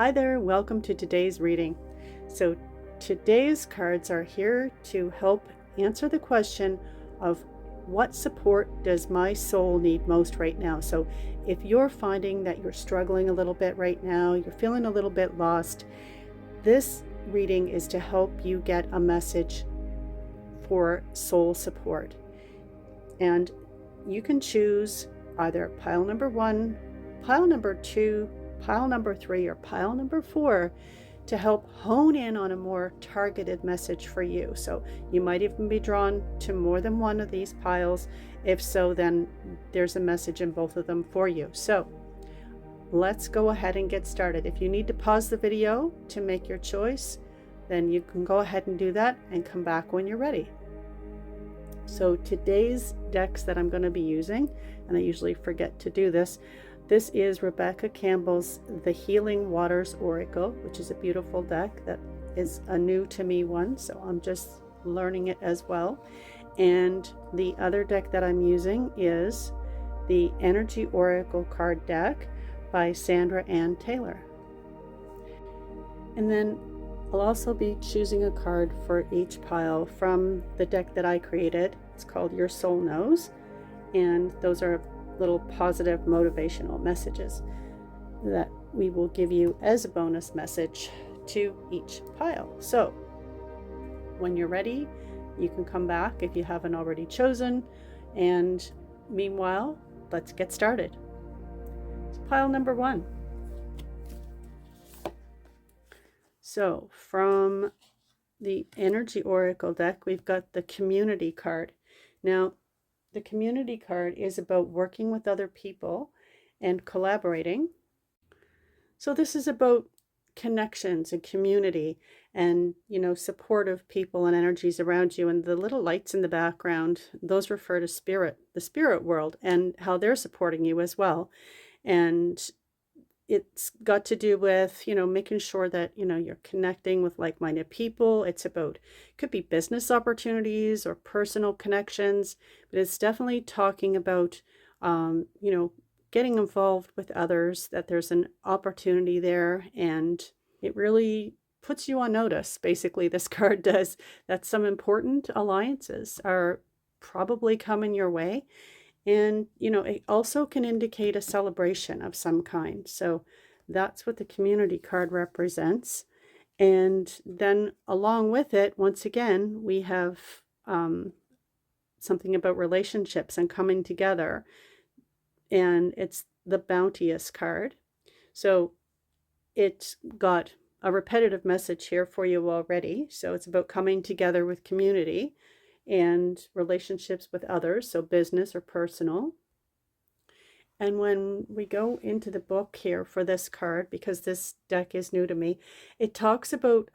Hi there, welcome to today's reading. So today's cards are here to help answer the question of what support does my soul need most right now? So if you're finding that you're struggling a little bit right now, you're feeling a little bit lost, this reading is to help you get a message for soul support. And you can choose either pile number 1, pile number 2, pile number 3, or pile number 4 to help hone in on a more targeted message for you. So you might even be drawn to more than one of these piles. If so, then there's a message in both of them for you. So let's go ahead and get started. If you need to pause the video to make your choice, then you can go ahead and do that and come back when you're ready. So today's decks that I'm going to be using, and I usually forget to do this, this is Rebecca Campbell's The Healing Waters Oracle, which is a beautiful deck that is a new to me one, so I'm just learning it as well. And the other deck that I'm using is the Energy Oracle card deck by Sandra Ann Taylor. And then I'll also be choosing a card for each pile from the deck that I created. It's called Your Soul Knows, and those are little positive motivational messages that we will give you as a bonus message to each pile. So when you're ready, you can come back if you haven't already chosen, and meanwhile, let's get started. It's pile number 1. So from the Energy Oracle deck, we've got the Community card. Now, the Community card is about working with other people and collaborating. So this is about connections and community and, supportive people and energies around you. And the little lights in the background, those refer to spirit, the spirit world, and how they're supporting you as well. And it's got to do with, making sure that, you're connecting with like-minded people. It's about, could be business opportunities or personal connections, but it's definitely talking about, getting involved with others, that there's an opportunity there. And it really puts you on notice. Basically, this card does, that some important alliances are probably coming your way. And, it also can indicate a celebration of some kind. So that's what the Community card represents. And then along with it, once again, we have something about relationships and coming together. And it's the Bounteous card. So it's got a repetitive message here for you already. So it's about coming together with community and relationships with others, so business or personal. And when we go into the book here for this card, because this deck is new to me, it talks about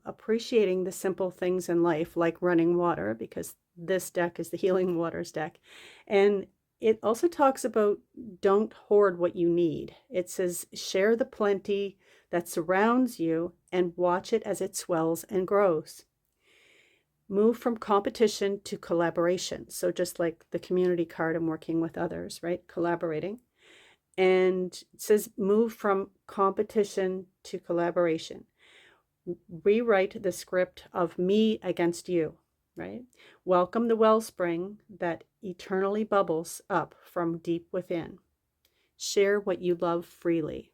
appreciating the simple things in life, like running water, because this deck is the Healing Waters deck. And it also talks about don't hoard what you need. It says share the plenty that surrounds you and watch it as it swells and grows. Move from competition to collaboration. So just like the Community card and working with others, right? Collaborating. And it says move from competition to collaboration. Rewrite the script of me against you, right? Welcome the wellspring that eternally bubbles up from deep within. Share what you love freely.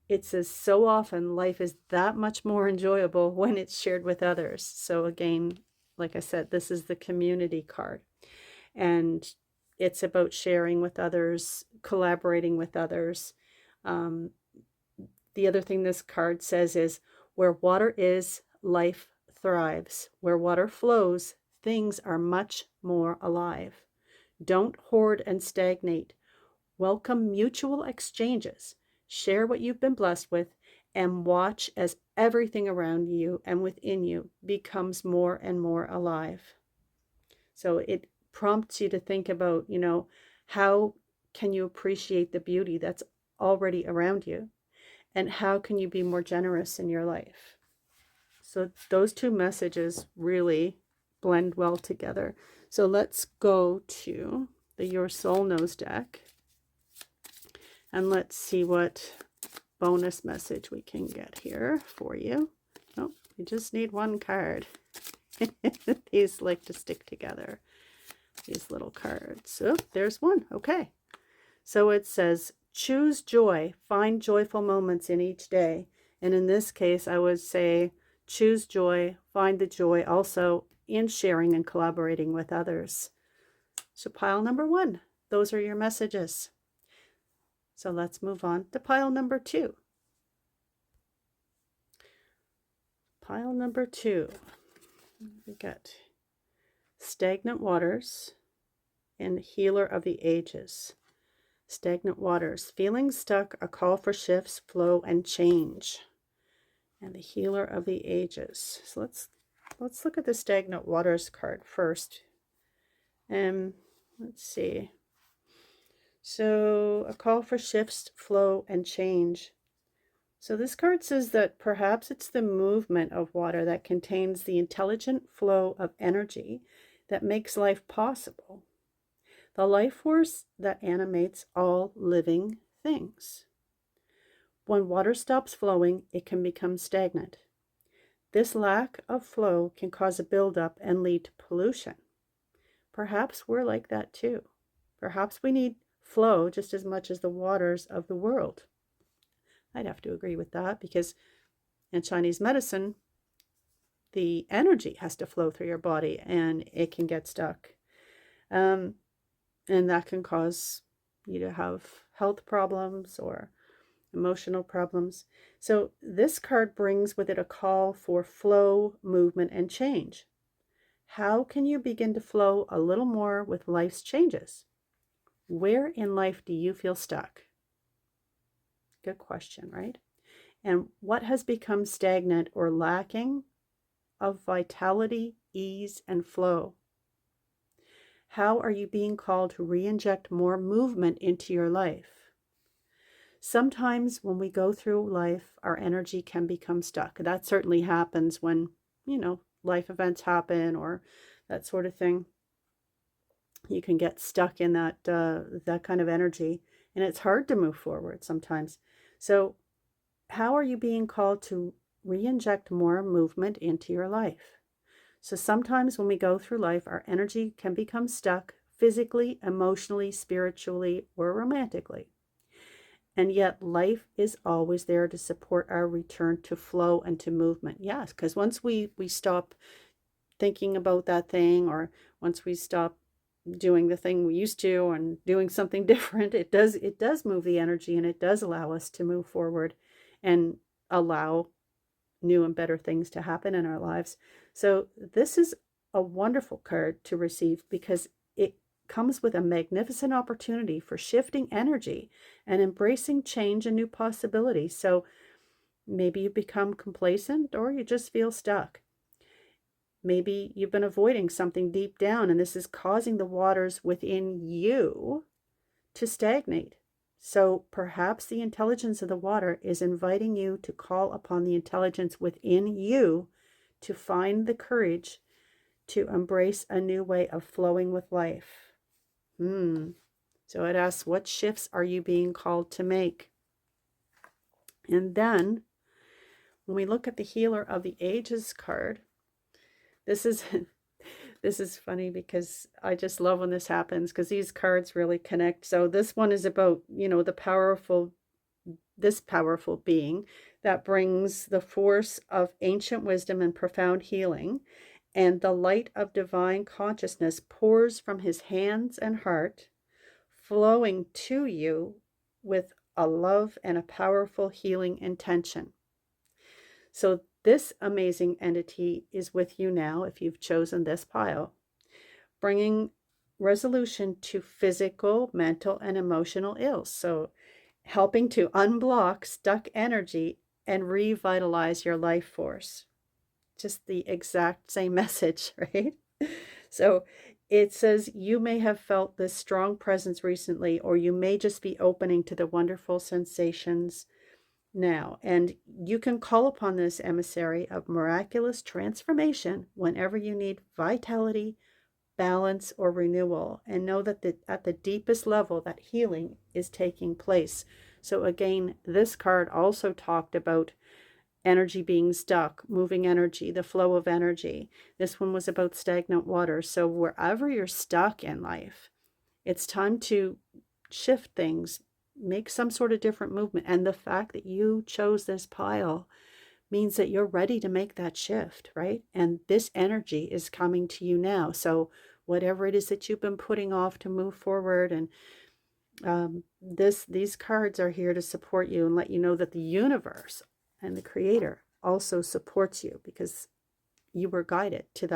It says so often life is that much more enjoyable when it's shared with others. So again, like I said, this is the Community card. And it's about sharing with others, collaborating with others. The other thing this card says is where water is, life thrives. Where water flows, things are much more alive. Don't hoard and stagnate. Welcome mutual exchanges. Share what you've been blessed with and watch as everything around you and within you becomes more and more alive. So it prompts you to think about, how can you appreciate the beauty that's already around you? And how can you be more generous in your life? So those two messages really blend well together. So let's go to the Your Soul Knows deck. And let's see what bonus message we can get here for you. Oh, we just need one card. These like to stick together, these little cards. Oh, there's one. Okay. So it says, choose joy, find joyful moments in each day. And in this case, I would say, choose joy, find the joy also in sharing and collaborating with others. So pile number 1, those are your messages. So let's move on to pile number 2. Pile number 2, we got stagnant waters and healer of the ages. Stagnant waters, feeling stuck, a call for shifts, flow, and change. And the healer of the ages. So let's look at the stagnant waters card first. Let's see. So a call for shifts, flow, and change. So this card says that perhaps it's the movement of water that contains the intelligent flow of energy that makes life possible. The life force that animates all living things. When water stops flowing, it can become stagnant. This lack of flow can cause a buildup and lead to pollution. Perhaps we're like that too. Perhaps we need flow just as much as the waters of the world. I'd have to agree with that, because in Chinese medicine, the energy has to flow through your body and it can get stuck. And that can cause you to have health problems or emotional problems. So this card brings with it a call for flow, movement, and change. How can you begin to flow a little more with life's changes? Where in life do you feel stuck? Good question, right? And what has become stagnant or lacking of vitality, ease, and flow? How are you being called to re-inject more movement into your life? Sometimes when we go through life, our energy can become stuck. That certainly happens when, life events happen or that sort of thing. You can get stuck in that kind of energy, and it's hard to move forward sometimes. So how are you being called to re-inject more movement into your life? So sometimes when we go through life, our energy can become stuck physically, emotionally, spiritually, or romantically. And yet life is always there to support our return to flow and to movement. Yes, because once we stop thinking about that thing, or once we stop doing the thing we used to and doing something different, it does move the energy, and it does allow us to move forward and allow new and better things to happen in our lives. So this is a wonderful card to receive, because it comes with a magnificent opportunity for shifting energy and embracing change and new possibilities. So maybe you become complacent, or you just feel stuck. Maybe you've been avoiding something deep down, and this is causing the waters within you to stagnate. So perhaps the intelligence of the water is inviting you to call upon the intelligence within you to find the courage to embrace a new way of flowing with life. So it asks, what shifts are you being called to make? And then when we look at the healer of the ages card, this is funny, because I just love when this happens, because these cards really connect. So this one is about, this powerful being that brings the force of ancient wisdom and profound healing, and the light of divine consciousness pours from his hands and heart, flowing to you with a love and a powerful healing intention. So this amazing entity is with you now, if you've chosen this pile, bringing resolution to physical, mental, and emotional ills. So helping to unblock stuck energy and revitalize your life force. Just the exact same message, right? So it says you may have felt this strong presence recently, or you may just be opening to the wonderful sensations now. And you can call upon this emissary of miraculous transformation whenever you need vitality, balance, or renewal, and know that at the deepest level that healing is taking place. So again, this card also talked about energy being stuck, moving energy, the flow of energy. This one was about stagnant water. So wherever you're stuck in life, it's time to shift things, make some sort of different movement. And the fact that you chose this pile means that you're ready to make that shift, right? And this energy is coming to you now. So whatever it is that you've been putting off to move forward, and these cards are here to support you and let you know that the universe and the creator also supports you, because you were guided to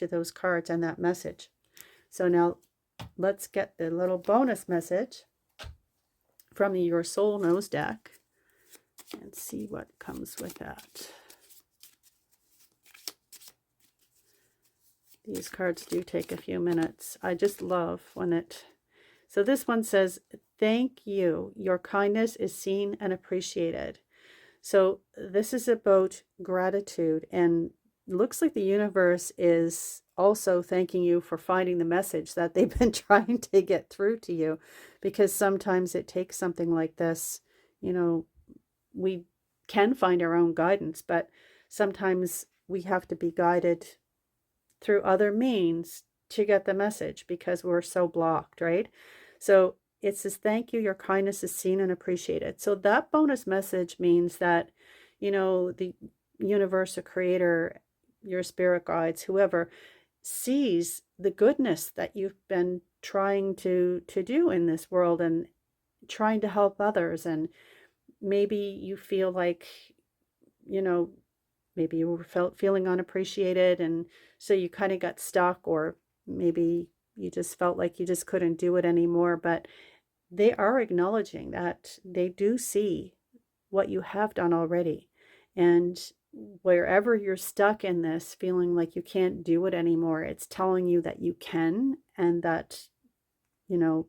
those cards and that message. So now let's get the little bonus message from the Your Soul Knows deck and see what comes with that. These cards do take a few minutes. I just love when it... So this one says, thank you. Your kindness is seen and appreciated. So this is about gratitude, and looks like the universe is also thanking you for finding the message that they've been trying to get through to you, because sometimes it takes something like this. You know, we can find our own guidance, but sometimes we have to be guided through other means to get the message because we're so blocked, right? So it says, thank you, your kindness is seen and appreciated. So that bonus message means that, you know, the universe or creator, your spirit guides, whoever, sees the goodness that you've been trying to do in this world and trying to help others. And maybe you feel like, you know, maybe you were feeling unappreciated, and so you kind of got stuck, or maybe you just felt like you just couldn't do it anymore. But they are acknowledging that they do see what you have done already. And wherever you're stuck in this, feeling like you can't do it anymore, it's telling you that you can, and that, you know,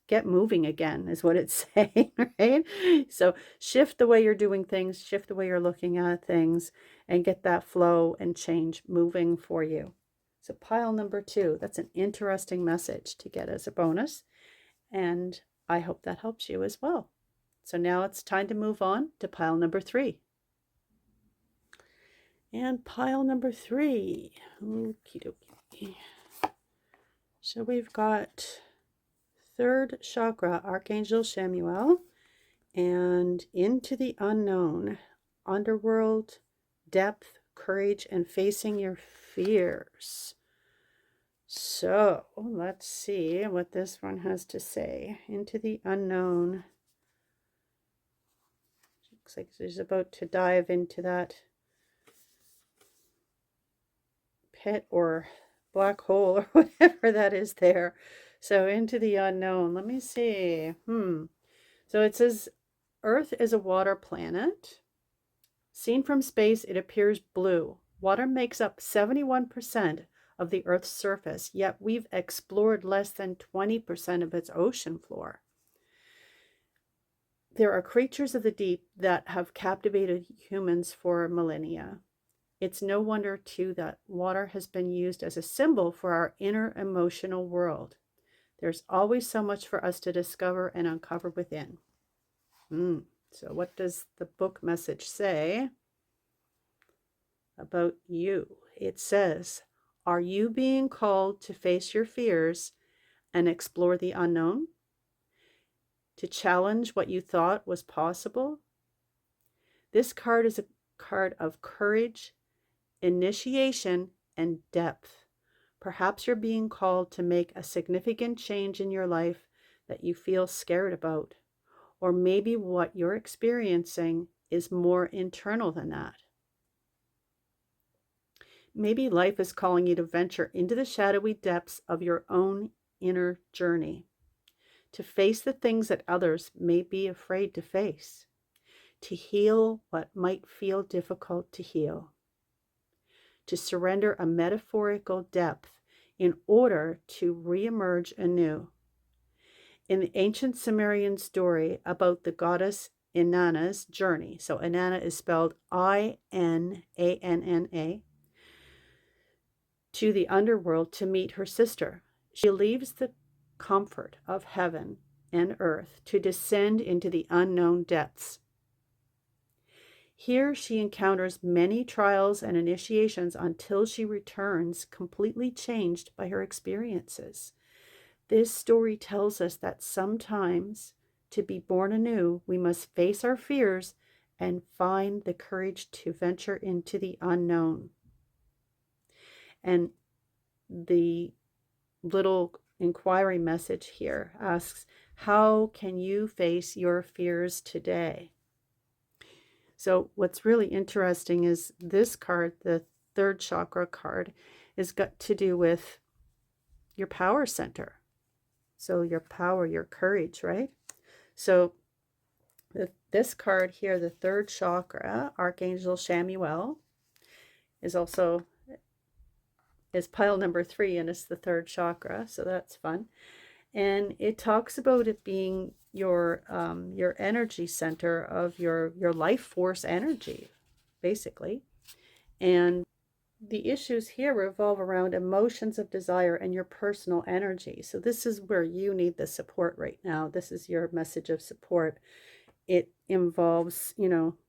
get moving again is what it's saying, right? So shift the way you're doing things, shift the way you're looking at things, and get that flow and change moving for you. So pile number 2, that's an interesting message to get as a bonus. And I hope that helps you as well. So now it's time to move on to pile number 3. And pile number 3, okie dokie. So we've got 3rd chakra, Archangel Chamuel, and into the unknown, underworld, depth, courage, and facing your fears. So let's see what this one has to say. Into the unknown. Looks like she's about to dive into that pit or black hole or whatever that is there. So into the unknown. Let me see. So it says Earth is a water planet. Seen from space, it appears blue. Water makes up 71% of the Earth's surface, yet we've explored less than 20% of its ocean floor. There are creatures of the deep that have captivated humans for millennia. It's no wonder, too, that water has been used as a symbol for our inner emotional world. There's always so much for us to discover and uncover within. So what does the book message say about you? It says, are you being called to face your fears and explore the unknown? To challenge what you thought was possible? This card is a card of courage, initiation, and depth. Perhaps you're being called to make a significant change in your life that you feel scared about. Or maybe what you're experiencing is more internal than that. Maybe life is calling you to venture into the shadowy depths of your own inner journey, to face the things that others may be afraid to face, to heal what might feel difficult to heal, to surrender a metaphorical depth in order to reemerge anew. In the ancient Sumerian story about the goddess Inanna's journey, so Inanna is spelled Inanna, to the underworld to meet her sister. She leaves the comfort of heaven and earth to descend into the unknown depths. Here she encounters many trials and initiations until she returns completely changed by her experiences. This story tells us that sometimes, to be born anew, we must face our fears and find the courage to venture into the unknown. And the little inquiry message here asks, how can you face your fears today? So what's really interesting is this card, the third chakra card, is got to do with your power center. So your power, your courage, right? So this card here, the third chakra, Archangel Chamuel, is pile number 3, and it's the third chakra, so that's fun. And it talks about it being your energy center of your life force energy, basically. And the issues here revolve around emotions of desire and your personal energy. So this is where you need the support right now. This is your message of support. It involves,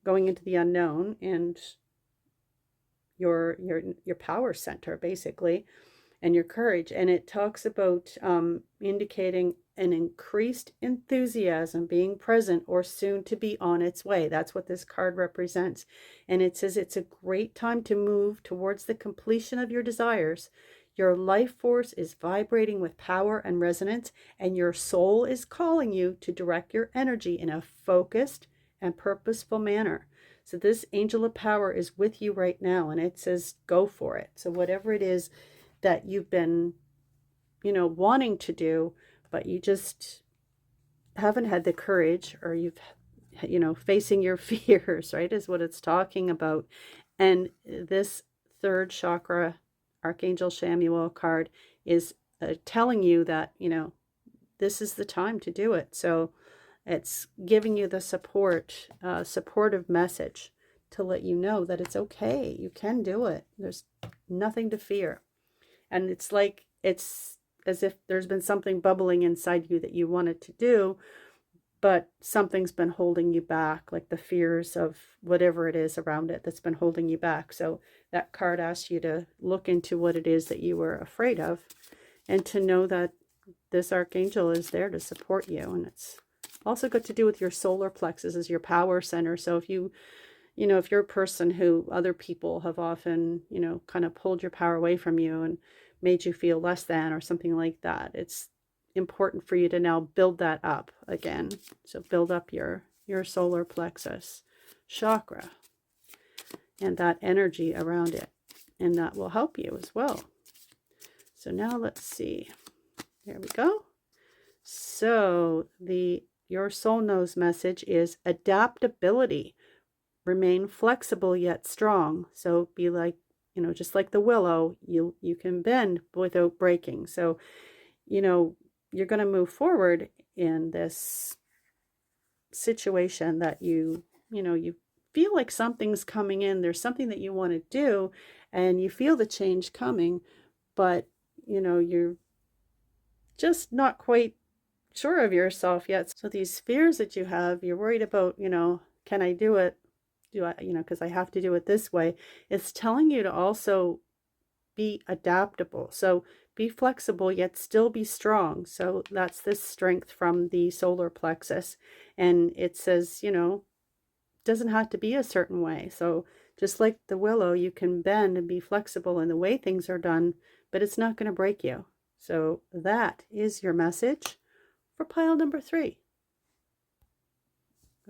going into the unknown and your power center, basically, and your courage. And it talks about indicating an increased enthusiasm being present or soon to be on its way. That's what this card represents. And it says it's a great time to move towards the completion of your desires. Your life force is vibrating with power and resonance, and your soul is calling you to direct your energy in a focused and purposeful manner. So this angel of power is with you right now, and it says go for it. So whatever it is that you've been, wanting to do, but you just haven't had the courage, or you've, facing your fears, right, is what it's talking about. And this third chakra, Archangel Chamuel card, is telling you that, this is the time to do it. So it's giving you the supportive message to let you know that it's okay. You can do it. There's nothing to fear. And it's as if there's been something bubbling inside you that you wanted to do, but something's been holding you back, like the fears of whatever it is around it that's been holding you back. So that card asks you to look into what it is that you were afraid of, and to know that this archangel is there to support you. And it's also got to do with your solar plexus as your power center. So if if you're a person who other people have often, kind of pulled your power away from you and made you feel less than or something like that, it's important for you to now build that up again. So build up your solar plexus chakra and that energy around it, and that will help you as well. So now let's see. There we go. So your soul knows message is adaptability. Remain flexible yet strong. So be like, just like the willow, you can bend without breaking. So, you're going to move forward in this situation that you feel like something's coming in. There's something that you want to do, and you feel the change coming, but, you're just not quite sure of yourself yet. So these fears that you have, you're worried about, can I do it? Do I, because I have to do it this way. It's telling you to also be adaptable. So be flexible, yet still be strong. So that's this strength from the solar plexus. And it says, doesn't have to be a certain way. So just like the willow, you can bend and be flexible in the way things are done, but it's not going to break you. So that is your message for pile number 3.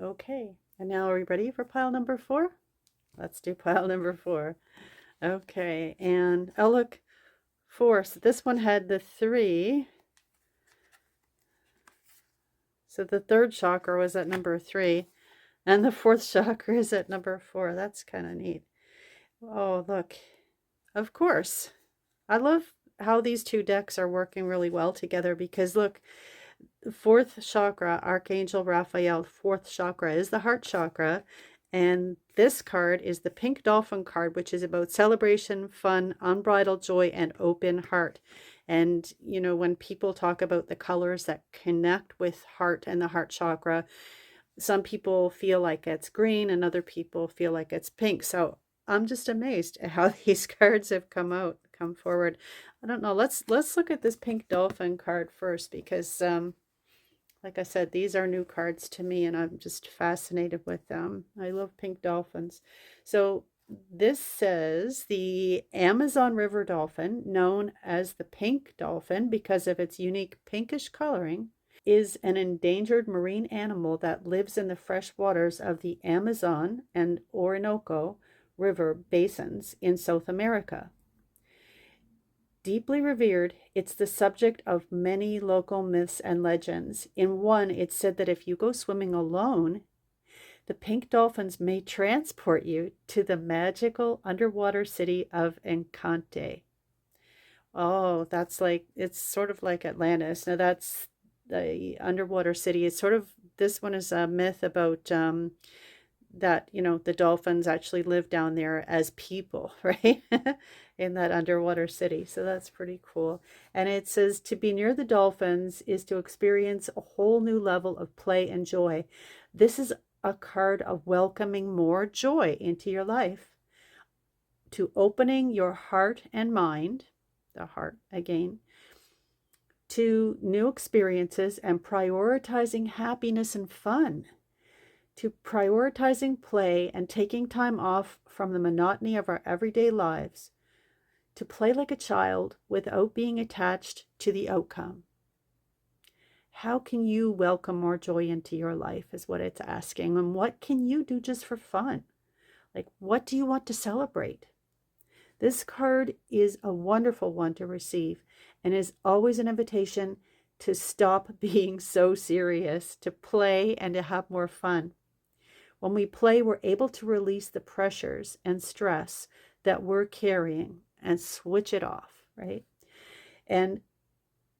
Okay, and now are we ready for pile number 4? Let's do pile number 4. Okay, and I'll look 4. So this one had the 3. So the third chakra was at number 3, and the fourth chakra is at number 4. That's kind of neat. Oh, look. Of course. I love how these two decks are working really well together, because look, the fourth chakra, Archangel Raphael, fourth chakra is the heart chakra. And this card is the pink dolphin card, which is about celebration, fun, unbridled joy, and open heart. And, when people talk about the colors that connect with heart and the heart chakra, some people feel like it's green and other people feel like it's pink. So I'm just amazed at how these cards have come forward. I don't know. Let's look at this pink dolphin card first, because like I said, these are new cards to me and I'm just fascinated with them. I love pink dolphins. So this says the Amazon River dolphin, known as the pink dolphin because of its unique pinkish coloring, is an endangered marine animal that lives in the fresh waters of the Amazon and Orinoco River basins in South America. Deeply revered, it's the subject of many local myths and legends. In one, it's said that if you go swimming alone, the pink dolphins may transport you to the magical underwater city of Encante. Oh, it's sort of like Atlantis. Now, that's the underwater city. It's sort of, this one is a myth about that, the dolphins actually live down there as people, right? In that underwater city. So that's pretty cool. And it says to be near the dolphins is to experience a whole new level of play and joy. This is a card of welcoming more joy into your life, to opening your heart and mind, the heart again, to new experiences and prioritizing happiness and fun, to prioritizing play and taking time off from the monotony of our everyday lives, to play like a child without being attached to the outcome. How can you welcome more joy into your life is what it's asking. And what can you do just for fun? Like, what do you want to celebrate? This card is a wonderful one to receive and is always an invitation to stop being so serious, to play and to have more fun. When we play, we're able to release the pressures and stress that we're carrying and switch it off, right? And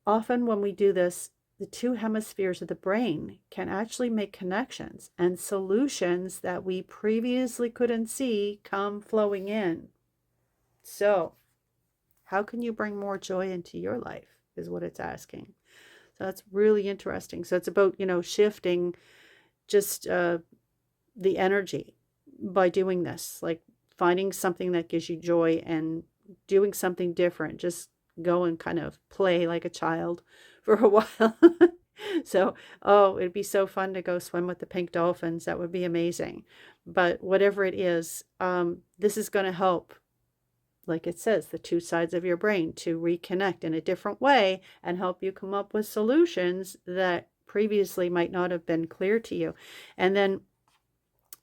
often when we do this, the two hemispheres of the brain can actually make connections, and solutions that we previously couldn't see come flowing in. So, how can you bring more joy into your life is what it's asking. So that's really interesting. So it's about, shifting just the energy by doing this, like finding something that gives you joy and doing something different. Just go and kind of play like a child for a while. So, it'd be so fun to go swim with the pink dolphins. That would be amazing. But whatever it is, this is going to help, like it says, the two sides of your brain to reconnect in a different way and help you come up with solutions that previously might not have been clear to you. And then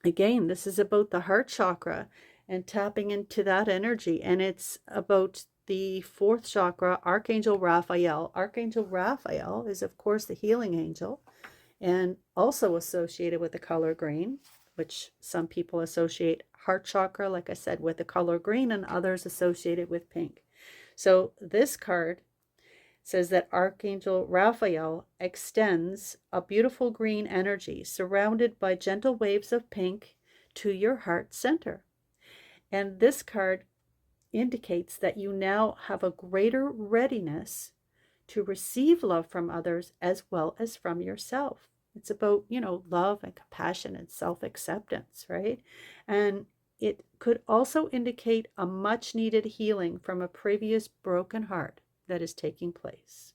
again, this is about the heart chakra and tapping into that energy. And it's about the fourth chakra, Archangel Raphael. Archangel Raphael is, of course, the healing angel and also associated with the color green, which some people associate heart chakra, like I said, with the color green, and others associated with pink. So this card says that Archangel Raphael extends a beautiful green energy surrounded by gentle waves of pink to your heart center. And this card indicates that you now have a greater readiness to receive love from others as well as from yourself. It's about, love and compassion and self-acceptance, right? And it could also indicate a much needed healing from a previous broken heart that is taking place.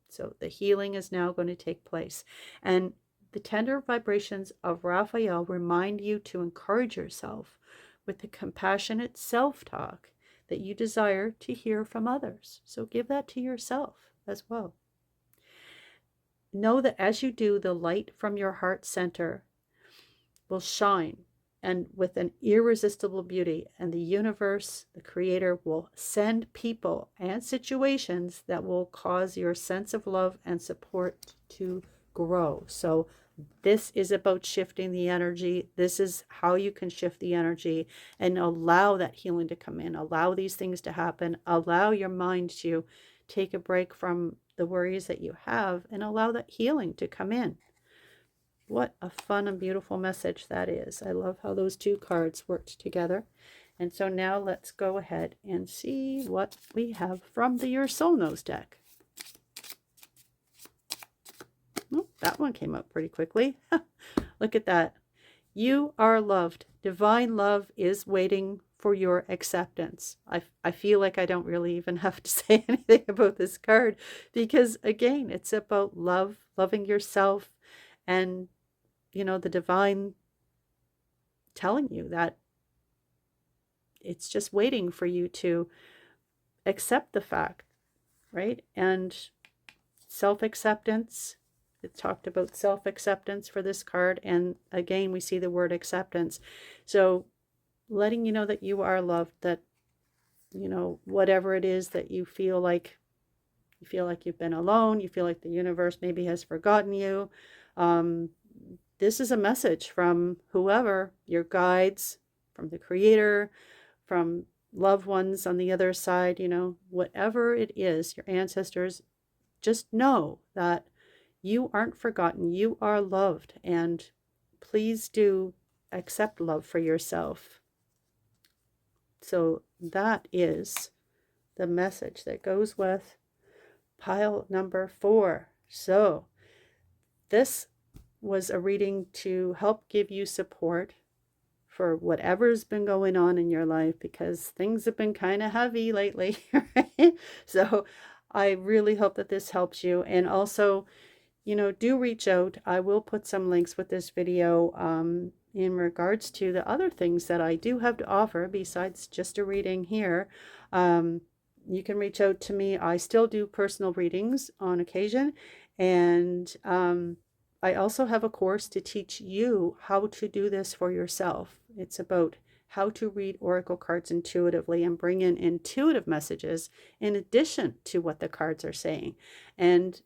So the healing is now going to take place. And the tender vibrations of Raphael remind you to encourage yourself with the compassionate self-talk that you desire to hear from others. So give that to yourself as well. Know that as you do, the light from your heart center will shine and with an irresistible beauty, and the universe, the creator, will send people and situations that will cause your sense of love and support to grow. So this is about shifting the energy. This is how you can shift the energy and allow that healing to come in, allow these things to happen, allow your mind to take a break from the worries that you have, and allow that healing to come in. What a fun and beautiful message that is. I love how those two cards worked together. And so now let's go ahead and see what we have from the Your Soul Knows deck. Oh, that one came up pretty quickly. Look at that. You are loved. Divine love is waiting for your acceptance. I feel like I don't really even have to say anything about this card because, again, it's about love, loving yourself, and, the divine telling you that it's just waiting for you to accept the fact, right? And self-acceptance. It talked about self-acceptance for this card. And again, we see the word acceptance. So letting you know that you are loved, that, whatever it is that you feel like you've been alone, you feel like the universe maybe has forgotten you. This is a message from whoever, your guides, from the creator, from loved ones on the other side, whatever it is, your ancestors, just know that you aren't forgotten. You are loved. And please do accept love for yourself. So that is the message that goes with pile number 4. So this was a reading to help give you support for whatever's been going on in your life, because things have been kind of heavy lately, right? So I really hope that this helps you. And also, do reach out. I will put some links with this video in regards to the other things that I do have to offer besides just a reading here. You can reach out to me. I still do personal readings on occasion. And I also have a course to teach you how to do this for yourself. It's about how to read oracle cards intuitively and bring in intuitive messages in addition to what the cards are saying. And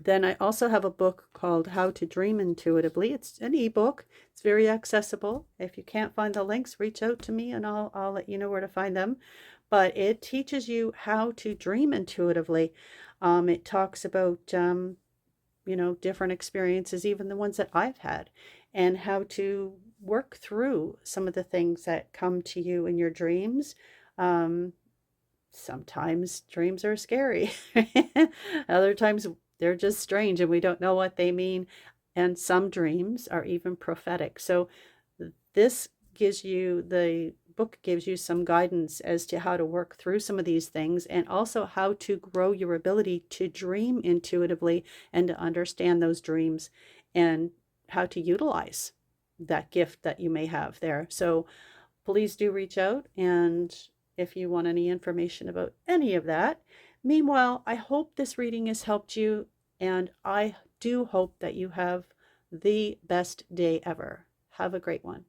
then I also have a book called How to Dream Intuitively. It's an ebook. It's very accessible. If you can't find the links, reach out to me and I'll let you know where to find them. But it teaches you how to dream intuitively. It talks about different experiences, even the ones that I've had, and how to work through some of the things that come to you in your dreams. Sometimes dreams are scary. Other times they're just strange and we don't know what they mean. And some dreams are even prophetic. So this the book gives you some guidance as to how to work through some of these things, and also how to grow your ability to dream intuitively and to understand those dreams and how to utilize that gift that you may have there. So please do reach out, and if you want any information about any of that. Meanwhile, I hope this reading has helped you, and I do hope that you have the best day ever. Have a great one.